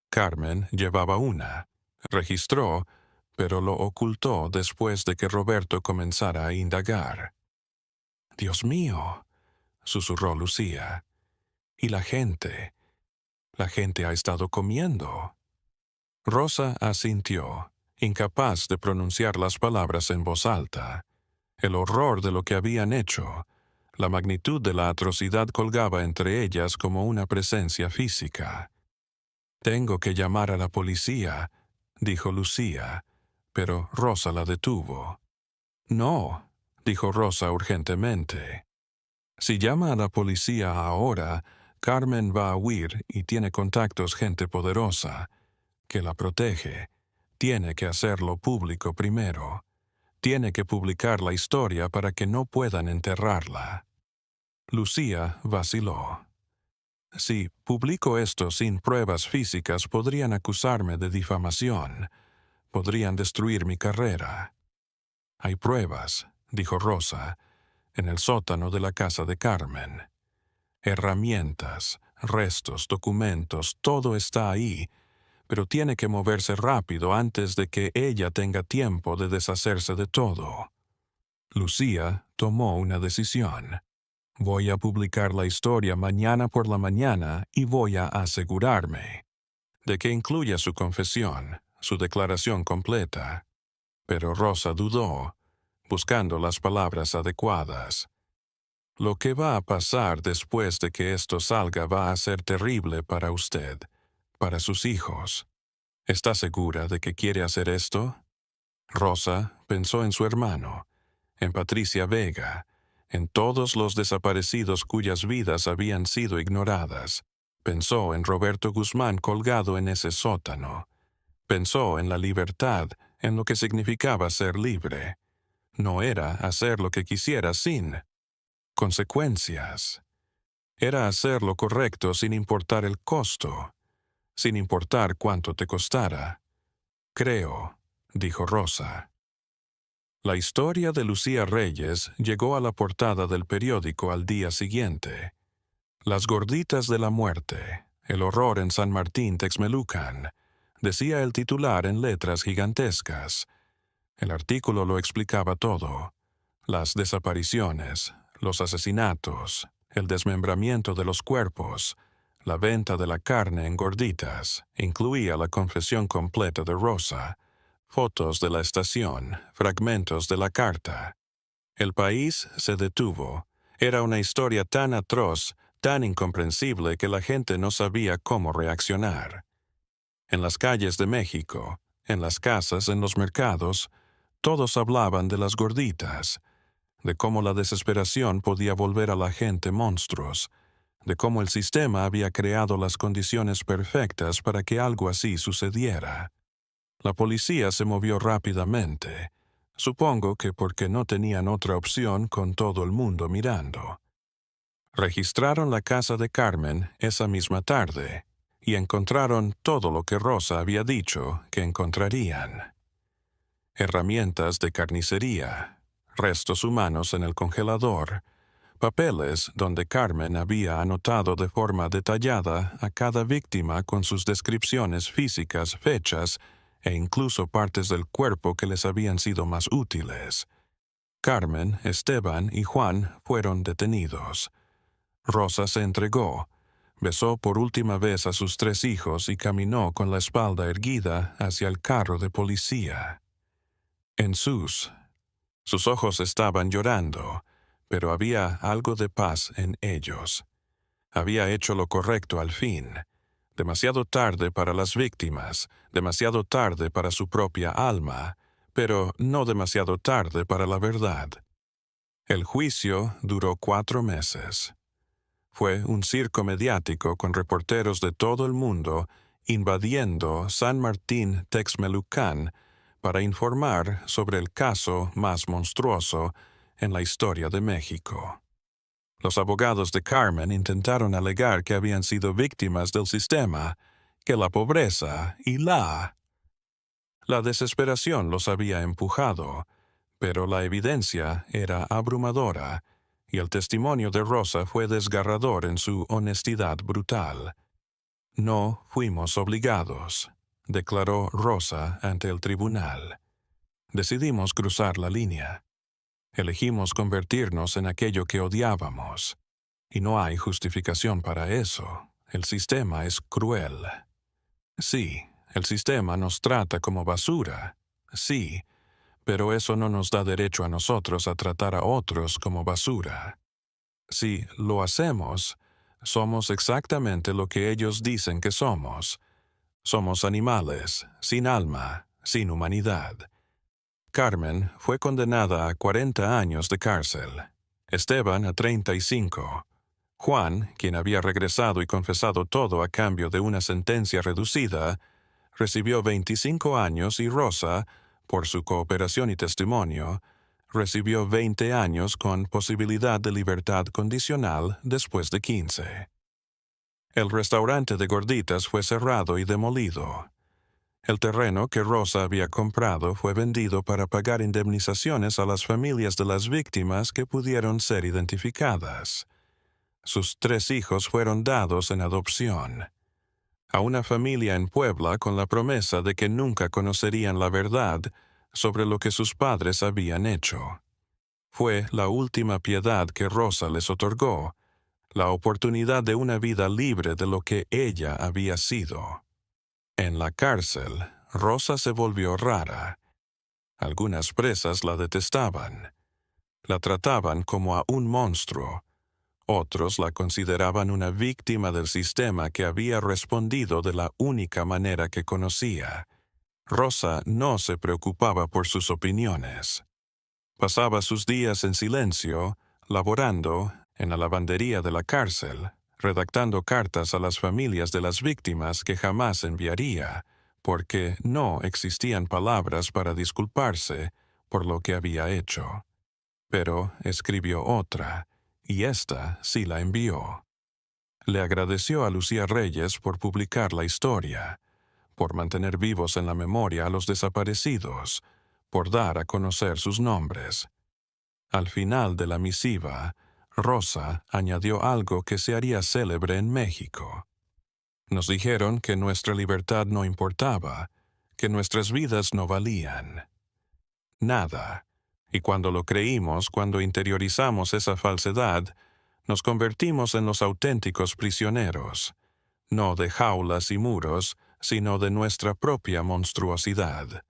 Carmen llevaba una. Registró, pero lo ocultó después de que Roberto comenzara a indagar. «Dios mío», susurró Lucía. «Y la gente ha estado comiendo». Rosa asintió, incapaz de pronunciar las palabras en voz alta. El horror de lo que habían hecho, la magnitud de la atrocidad colgaba entre ellas como una presencia física. «Tengo que llamar a la policía», dijo Lucía, pero Rosa la detuvo. «No», dijo Rosa urgentemente. «Si llama a la policía ahora, Carmen va a huir y tiene contactos, gente poderosa, que la protege. Tiene que hacerlo público primero. Tiene que publicar la historia para que no puedan enterrarla. Lucía vaciló. Si publico esto sin pruebas físicas, podrían acusarme de difamación. Podrían destruir mi carrera. Hay pruebas, dijo Rosa, en el sótano de la casa de Carmen. Herramientas, restos, documentos, todo está ahí, pero tiene que moverse rápido antes de que ella tenga tiempo de deshacerse de todo. Lucía tomó una decisión. Voy a publicar la historia mañana por la mañana y voy a asegurarme de que incluya su confesión, su declaración completa. Pero Rosa dudó, buscando las palabras adecuadas. Lo que va a pasar después de que esto salga va a ser terrible para usted, para sus hijos. ¿Está segura de que quiere hacer esto? Rosa pensó en su hermano, en Patricia Vega, en todos los desaparecidos cuyas vidas habían sido ignoradas. Pensó en Roberto Guzmán colgado en ese sótano. Pensó en la libertad, en lo que significaba ser libre. No era hacer lo que quisiera sin consecuencias. Era hacer lo correcto sin importar el costo, sin importar cuánto te costara. Creo, dijo Rosa. La historia de Lucía Reyes llegó a la portada del periódico al día siguiente. Las gorditas de la muerte, el horror en San Martín Texmelucan, decía el titular en letras gigantescas. El artículo lo explicaba todo. Las desapariciones, los asesinatos, el desmembramiento de los cuerpos, la venta de la carne en gorditas, incluía la confesión completa de Rosa, fotos de la estación, fragmentos de la carta. El país se detuvo. Era una historia tan atroz, tan incomprensible que la gente no sabía cómo reaccionar. En las calles de México, en las casas, en los mercados, todos hablaban de las gorditas, de cómo la desesperación podía volver a la gente monstruos, de cómo el sistema había creado las condiciones perfectas para que algo así sucediera. La policía se movió rápidamente, supongo que porque no tenían otra opción con todo el mundo mirando. Registraron la casa de Carmen esa misma tarde y encontraron todo lo que Rosa había dicho que encontrarían. Herramientas de carnicería, restos humanos en el congelador, papeles donde Carmen había anotado de forma detallada a cada víctima con sus descripciones físicas, fechas e incluso partes del cuerpo que les habían sido más útiles. Carmen, Esteban y Juan fueron detenidos. Rosa se entregó, besó por última vez a sus 3 hijos y caminó con la espalda erguida hacia el carro de policía. En sus ojos estaban llorando, pero había algo de paz en ellos. Había hecho lo correcto al fin. Demasiado tarde para las víctimas, demasiado tarde para su propia alma, pero no demasiado tarde para la verdad. El juicio duró 4 meses. Fue un circo mediático con reporteros de todo el mundo invadiendo San Martín Texmelucan para informar sobre el caso más monstruoso en la historia de México. Los abogados de Carmen intentaron alegar que habían sido víctimas del sistema, que la pobreza y la desesperación los había empujado, pero la evidencia era abrumadora y el testimonio de Rosa fue desgarrador en su honestidad brutal. No fuimos obligados, declaró Rosa ante el tribunal. Decidimos cruzar la línea. Elegimos convertirnos en aquello que odiábamos. Y no hay justificación para eso. El sistema es cruel. Sí, el sistema nos trata como basura. Sí, pero eso no nos da derecho a nosotros a tratar a otros como basura. Si lo hacemos, somos exactamente lo que ellos dicen que somos. Somos animales, sin alma, sin humanidad. Carmen fue condenada a 40 años de cárcel. Esteban a 35. Juan, quien había regresado y confesado todo a cambio de una sentencia reducida, recibió 25 años y Rosa, por su cooperación y testimonio, recibió 20 años con posibilidad de libertad condicional después de 15. El restaurante de gorditas fue cerrado y demolido. El terreno que Rosa había comprado fue vendido para pagar indemnizaciones a las familias de las víctimas que pudieron ser identificadas. Sus 3 hijos fueron dados en adopción a una familia en Puebla con la promesa de que nunca conocerían la verdad sobre lo que sus padres habían hecho. Fue la última piedad que Rosa les otorgó, la oportunidad de una vida libre de lo que ella había sido. En la cárcel, Rosa se volvió rara. Algunas presas la detestaban. La trataban como a un monstruo. Otros la consideraban una víctima del sistema que había respondido de la única manera que conocía. Rosa no se preocupaba por sus opiniones. Pasaba sus días en silencio, laborando en la lavandería de la cárcel, redactando cartas a las familias de las víctimas que jamás enviaría, porque no existían palabras para disculparse por lo que había hecho. Pero escribió otra, y ésta sí la envió. Le agradeció a Lucía Reyes por publicar la historia, por mantener vivos en la memoria a los desaparecidos, por dar a conocer sus nombres. Al final de la misiva, Rosa añadió algo que se haría célebre en México. Nos dijeron que nuestra libertad no importaba, que nuestras vidas no valían. Nada. Y cuando lo creímos, cuando interiorizamos esa falsedad, nos convertimos en los auténticos prisioneros, no de jaulas y muros, sino de nuestra propia monstruosidad.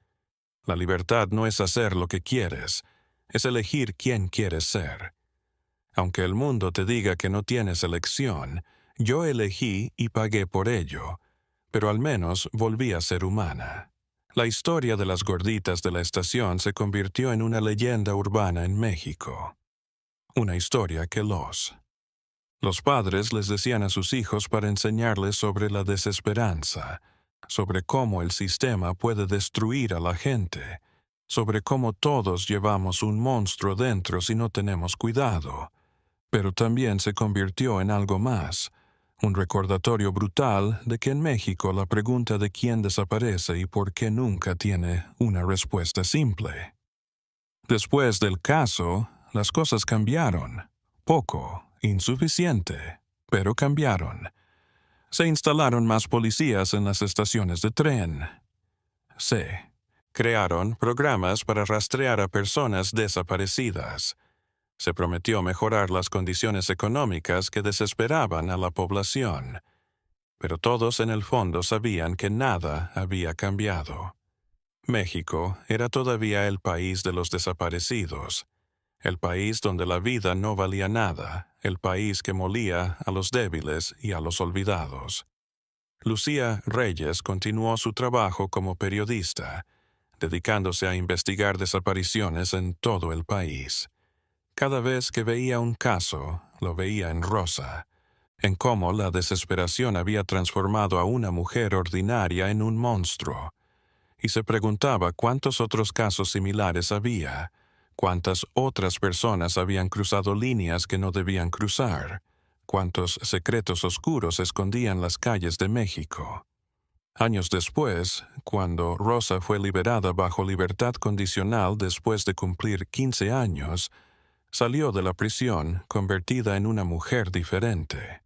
La libertad no es hacer lo que quieres, es elegir quién quieres ser. Aunque el mundo te diga que no tienes elección, yo elegí y pagué por ello, pero al menos volví a ser humana. La historia de las gorditas de la estación se convirtió en una leyenda urbana en México. Una historia que los padres les decían a sus hijos para enseñarles sobre la desesperanza, sobre cómo el sistema puede destruir a la gente, sobre cómo todos llevamos un monstruo dentro si no tenemos cuidado. Pero también se convirtió en algo más, un recordatorio brutal de que en México la pregunta de quién desaparece y por qué nunca tiene una respuesta simple. Después del caso, las cosas cambiaron. Poco, insuficiente, pero cambiaron. Se instalaron más policías en las estaciones de tren. Se crearon programas para rastrear a personas desaparecidas. Se prometió mejorar las condiciones económicas que desesperaban a la población. Pero todos en el fondo sabían que nada había cambiado. México era todavía el país de los desaparecidos, el país donde la vida no valía nada, el país que molía a los débiles y a los olvidados. Lucía Reyes continuó su trabajo como periodista, dedicándose a investigar desapariciones en todo el país. Cada vez que veía un caso, lo veía en Rosa, en cómo la desesperación había transformado a una mujer ordinaria en un monstruo, y se preguntaba cuántos otros casos similares había, cuántas otras personas habían cruzado líneas que no debían cruzar, cuántos secretos oscuros escondían las calles de México. Años después, cuando Rosa fue liberada bajo libertad condicional después de cumplir 15 años, salió de la prisión convertida en una mujer diferente.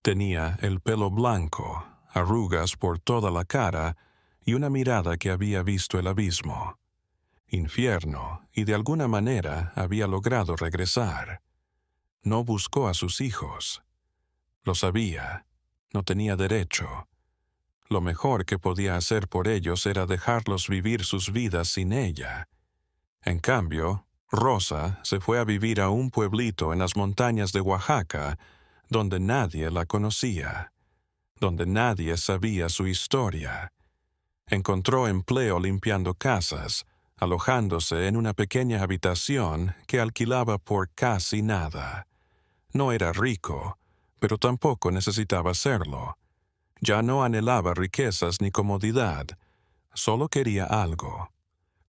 Tenía el pelo blanco, arrugas por toda la cara y una mirada que había visto el abismo. Infierno, y de alguna manera había logrado regresar. No buscó a sus hijos. Lo sabía. No tenía derecho. Lo mejor que podía hacer por ellos era dejarlos vivir sus vidas sin ella. En cambio, Rosa se fue a vivir a un pueblito en las montañas de Oaxaca, donde nadie la conocía, donde nadie sabía su historia. Encontró empleo limpiando casas, alojándose en una pequeña habitación que alquilaba por casi nada. No era rico, pero tampoco necesitaba serlo. Ya no anhelaba riquezas ni comodidad, solo quería algo,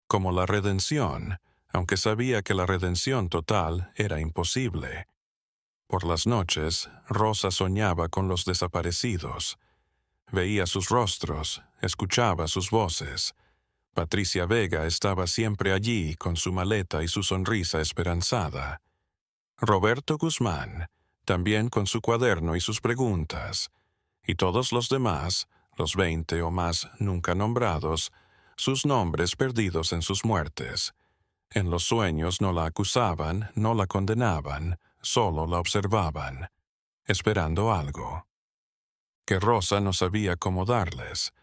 como la redención, aunque sabía que la redención total era imposible. Por las noches, Rosa soñaba con los desaparecidos. Veía sus rostros, escuchaba sus voces. Patricia Vega estaba siempre allí con su maleta y su sonrisa esperanzada. Roberto Guzmán, también con su cuaderno y sus preguntas. Y todos los demás, los 20 o más nunca nombrados, sus nombres perdidos en sus muertes. En los sueños no la acusaban, no la condenaban, solo la observaban, esperando algo que Rosa no sabía cómo darles.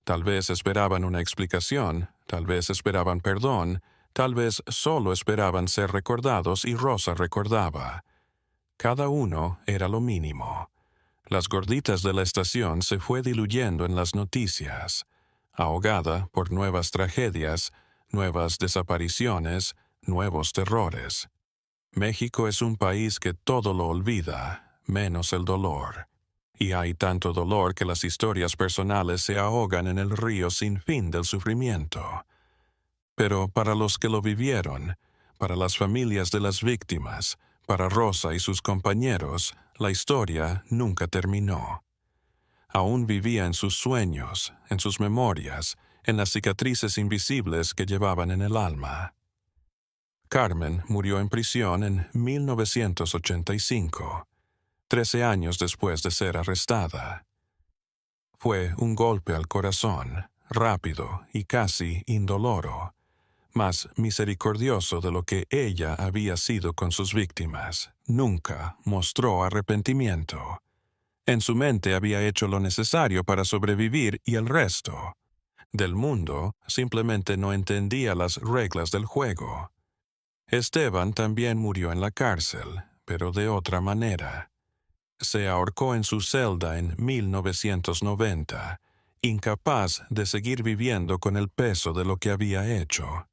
Tal vez esperaban una explicación, tal vez esperaban perdón, tal vez solo esperaban ser recordados y Rosa recordaba. Cada uno era lo mínimo. Las gorditas de la estación se fue diluyendo en las noticias, ahogada por nuevas tragedias, nuevas desapariciones, nuevos terrores. México es un país que todo lo olvida, menos el dolor. Y hay tanto dolor que las historias personales se ahogan en el río sin fin del sufrimiento. Pero para los que lo vivieron, para las familias de las víctimas, para Rosa y sus compañeros, la historia nunca terminó. Aún vivía en sus sueños, en sus memorias, en las cicatrices invisibles que llevaban en el alma. Carmen murió en prisión en 1985. 13 años después de ser arrestada. Fue un golpe al corazón, rápido y casi indoloro, más misericordioso de lo que ella había sido con sus víctimas. Nunca mostró arrepentimiento. En su mente había hecho lo necesario para sobrevivir y el resto del mundo simplemente no entendía las reglas del juego. Esteban también murió en la cárcel, pero de otra manera. Se ahorcó en su celda en 1990, incapaz de seguir viviendo con el peso de lo que había hecho.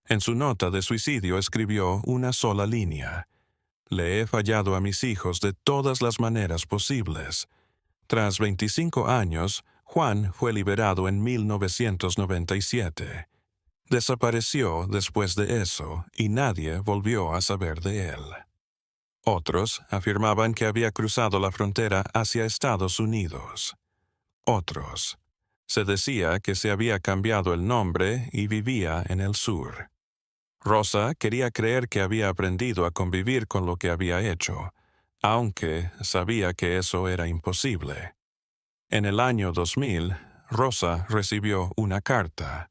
En su nota de suicidio escribió una sola línea: «Le he fallado a mis hijos de todas las maneras posibles». Tras 25 años, Juan fue liberado en 1997. Desapareció después de eso y nadie volvió a saber de él. Otros afirmaban que había cruzado la frontera hacia Estados Unidos. Otros. Se decía que se había cambiado el nombre y vivía en el sur. Rosa quería creer que había aprendido a convivir con lo que había hecho, aunque sabía que eso era imposible. En el año 2000, Rosa recibió una carta.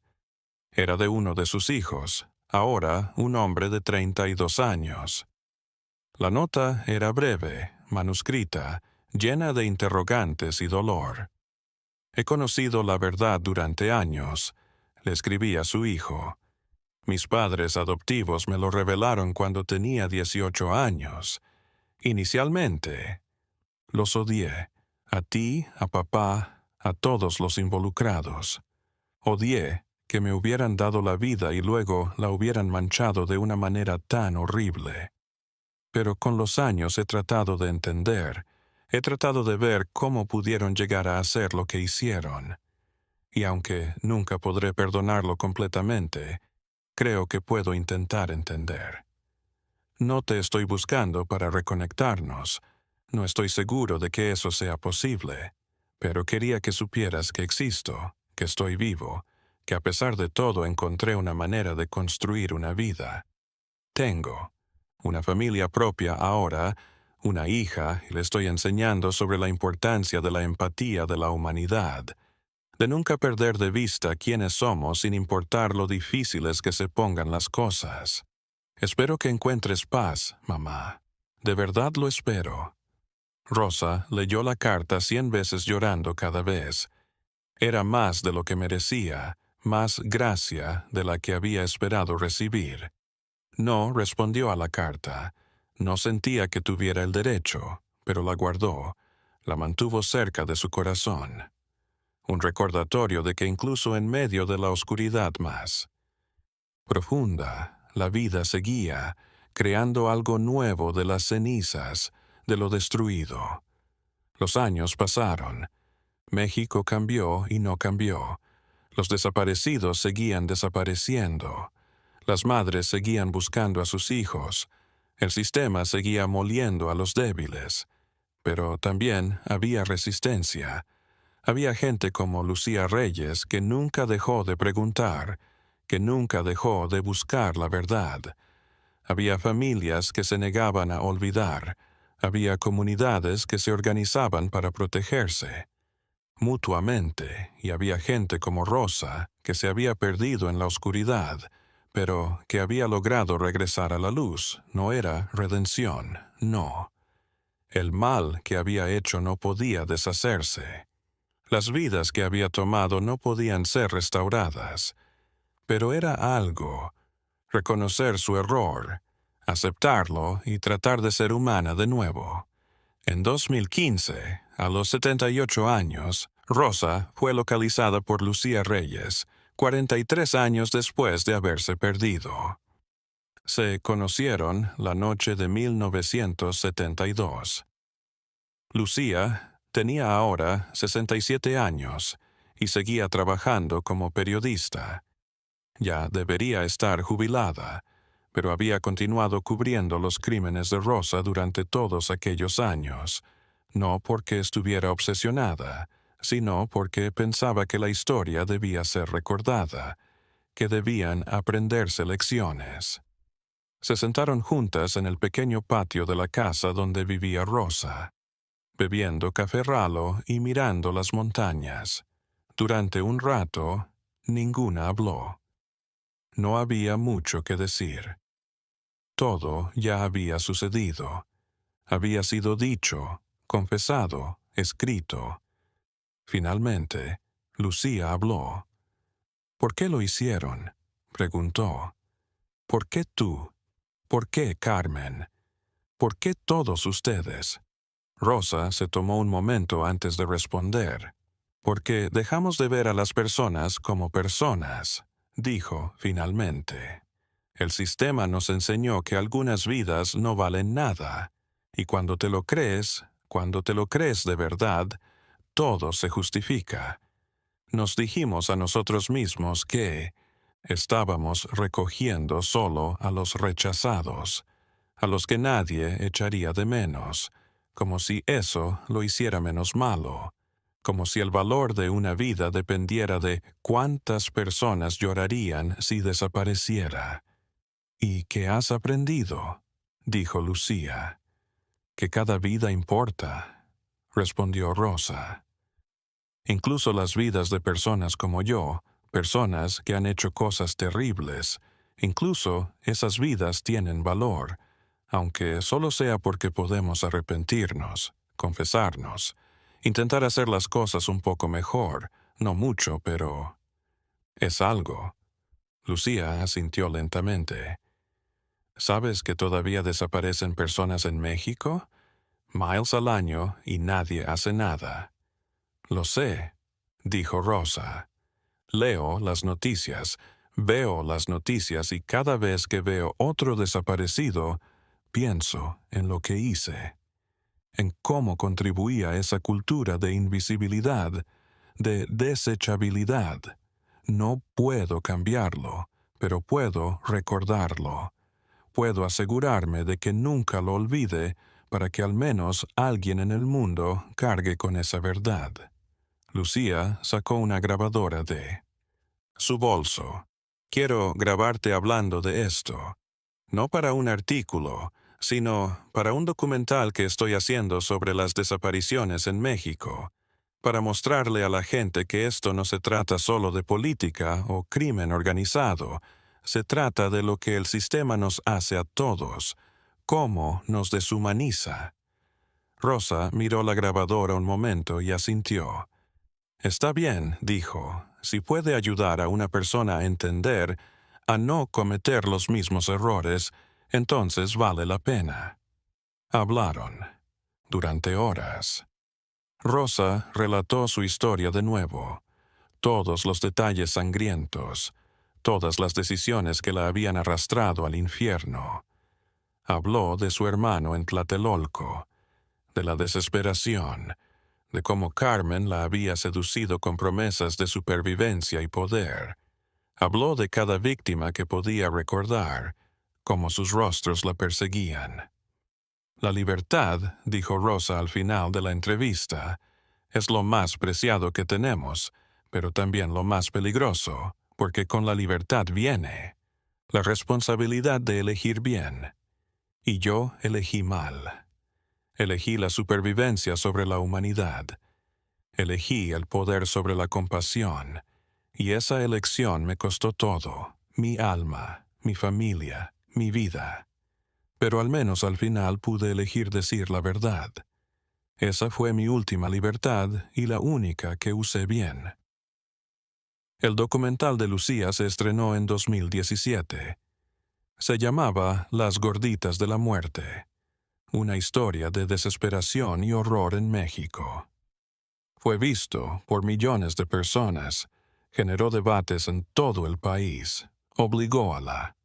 Era de uno de sus hijos, ahora un hombre de 32 años. La nota era breve, manuscrita, llena de interrogantes y dolor. «He conocido la verdad durante años», le escribía su hijo. «Mis padres adoptivos me lo revelaron cuando tenía 18 años. Inicialmente, los odié, a ti, a papá, a todos los involucrados. Odié que me hubieran dado la vida y luego la hubieran manchado de una manera tan horrible. Pero con los años he tratado de entender, he tratado de ver cómo pudieron llegar a hacer lo que hicieron. Y aunque nunca podré perdonarlo completamente, creo que puedo intentar entender. No te estoy buscando para reconectarnos, no estoy seguro de que eso sea posible, pero quería que supieras que existo, que estoy vivo, que a pesar de todo encontré una manera de construir una vida. Tengo una familia propia ahora, una hija, y le estoy enseñando sobre la importancia de la empatía de la humanidad, de nunca perder de vista quiénes somos sin importar lo difíciles que se pongan las cosas. Espero que encuentres paz, mamá. De verdad lo espero». Rosa leyó la carta 100 veces llorando cada vez. Era más de lo que merecía, más gracia de la que había esperado recibir. No respondió a la carta. No sentía que tuviera el derecho, pero la guardó, la mantuvo cerca de su corazón. Un recordatorio de que incluso en medio de la oscuridad más profunda, la vida seguía, creando algo nuevo de las cenizas, de lo destruido. Los años pasaron. México cambió y no cambió. Los desaparecidos seguían desapareciendo. Las madres seguían buscando a sus hijos. El sistema seguía moliendo a los débiles. Pero también había resistencia. Había gente como Lucía Reyes que nunca dejó de preguntar, que nunca dejó de buscar la verdad. Había familias que se negaban a olvidar. Había comunidades que se organizaban para protegerse mutuamente, y había gente como Rosa que se había perdido en la oscuridad, pero que había logrado regresar a la luz. No era redención, no. El mal que había hecho no podía deshacerse. Las vidas que había tomado no podían ser restauradas. Pero era algo: reconocer su error, aceptarlo y tratar de ser humana de nuevo. En 2015, a los 78 años, Rosa fue localizada por Lucía Reyes, 43 años después de haberse perdido. Se conocieron la noche de 1972. Lucía tenía ahora 67 años y seguía trabajando como periodista. Ya debería estar jubilada, pero había continuado cubriendo los crímenes de Rosa durante todos aquellos años, no porque estuviera obsesionada, sino porque pensaba que la historia debía ser recordada, que debían aprenderse lecciones. Se sentaron juntas en el pequeño patio de la casa donde vivía Rosa, bebiendo café ralo y mirando las montañas. Durante un rato, ninguna habló. No había mucho que decir. Todo ya había sucedido. Había sido dicho, confesado, escrito. Finalmente, Lucía habló. ¿Por qué lo hicieron?, preguntó. ¿Por qué tú? ¿Por qué Carmen? ¿Por qué todos ustedes? Rosa se tomó un momento antes de responder. Porque dejamos de ver a las personas como personas, dijo finalmente. El sistema nos enseñó que algunas vidas no valen nada, y cuando te lo crees de verdad, todo se justifica. Nos dijimos a nosotros mismos que estábamos recogiendo solo a los rechazados, a los que nadie echaría de menos, como si eso lo hiciera menos malo, como si el valor de una vida dependiera de cuántas personas llorarían si desapareciera. ¿Y qué has aprendido?, dijo Lucía. Que cada vida importa, respondió Rosa. Incluso las vidas de personas como yo, personas que han hecho cosas terribles, incluso esas vidas tienen valor, aunque solo sea porque podemos arrepentirnos, confesarnos, intentar hacer las cosas un poco mejor, no mucho, pero es algo. Lucía asintió lentamente. ¿Sabes que todavía desaparecen personas en México? Miles al año y nadie hace nada. Lo sé, dijo Rosa. Leo las noticias, veo las noticias y cada vez que veo otro desaparecido, pienso en lo que hice, en cómo contribuía a esa cultura de invisibilidad, de desechabilidad. No puedo cambiarlo, pero puedo recordarlo. Puedo asegurarme de que nunca lo olvide para que al menos alguien en el mundo cargue con esa verdad. Lucía sacó una grabadora de su bolso. Quiero grabarte hablando de esto. No para un artículo, sino para un documental que estoy haciendo sobre las desapariciones en México, para mostrarle a la gente que esto no se trata solo de política o crimen organizado, se trata de lo que el sistema nos hace a todos, cómo nos deshumaniza. Rosa miró la grabadora un momento y asintió. Está bien, dijo, si puede ayudar a una persona a entender, a no cometer los mismos errores, entonces vale la pena. Hablaron durante horas. Rosa relató su historia de nuevo, todos los detalles sangrientos, todas las decisiones que la habían arrastrado al infierno. Habló de su hermano en Tlatelolco. de la desesperación, de cómo Carmen la había seducido con promesas de supervivencia y poder. Habló de cada víctima que podía recordar, cómo sus rostros la perseguían. La libertad, dijo Rosa al final de la entrevista, es lo más preciado que tenemos, pero también lo más peligroso, porque con la libertad viene la responsabilidad de elegir bien. Y yo elegí mal. Elegí la supervivencia sobre la humanidad. Elegí el poder sobre la compasión. Y esa elección me costó todo, mi alma, mi familia, mi vida. Pero al menos al final pude elegir decir la verdad. Esa fue mi última libertad y la única que usé bien. El documental de Lucía se estrenó en 2017. Se llamaba Las Gorditas de la Muerte, una historia de desesperación y horror en México. Fue visto por millones de personas, generó debates en todo el país, obligó a la